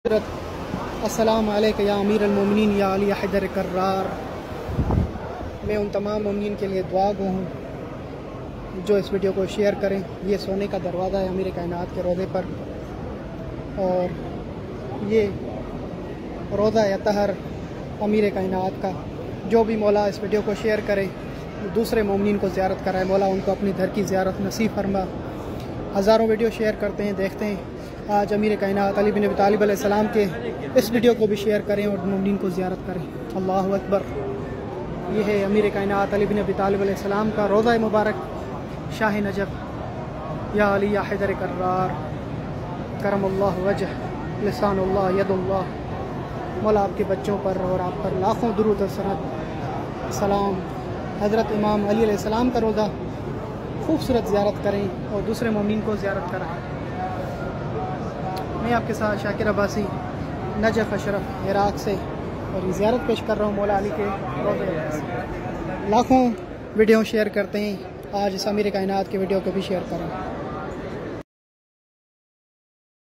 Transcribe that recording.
अस्सलामु अलैका या अमीर अल-मोमिनीन या अली हैदर कर्रार। मैं उन तमाम मोमिनीन के लिए दुआ गो हूँ जो इस वीडियो को शेयर करें। ये सोने का दरवाज़ा है अमीर कायनात के रोज़े पर, और ये रोज़ा अतहर अमीर कायनात का। जो भी मौला इस वीडियो को शेयर करे, दूसरे मोमिनीन को ज़ियारत कराए, मौला उनको अपनी घर की ज़ियारत नसीब फरमा। हज़ारों वीडियो शेयर करते हैं, देखते हैं। आज अमीर कायनात अली बिन अबी तालिब अलैहिस्सलाम के इस वीडियो को भी शेयर करें और मोमिनीन को ज़ियारत करें। अल्लाहु अकबर। ये है अमीर कायनात अली बिन अबी तालिब अलैहिस्सलाम का रोज़ा मुबारक, शाह नजफ़ या अली या हैदर कर्रार करमल्लाहु वजह लिसानुल्लाह यदुल्लाह। मौला आपके बच्चों पर और आप पर लाखों दुरूद और सलाम। हज़रत इमाम अली अलैहिस्सलाम का रोज़ा खूबसूरत ज़ियारत करें और दूसरे मोमिनीन को ज़ियारत कराएँ। मैं आपके साथ शाकिर अब्बासी नजफ़ अशरफ इराक़ से, और ये ज़ियारत पेश कर रहा हूँ मौला अली के रोज़े। लाखों वीडियो शेयर करते हैं, आज इस अमीर कायनात के वीडियो को भी शेयर करें।